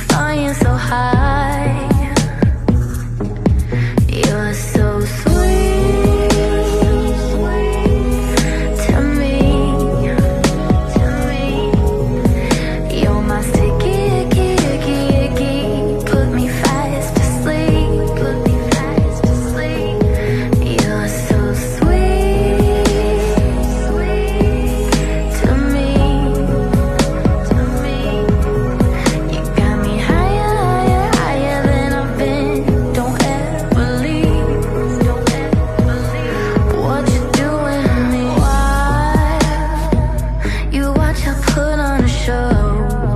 flying so high. You're so sweet to me. You're my sticky, put me fast to sleep. You're so sweet to me. You got me higher, higher than I've been. Don't ever leave. What you doing to me? Why? You watch I put on a show.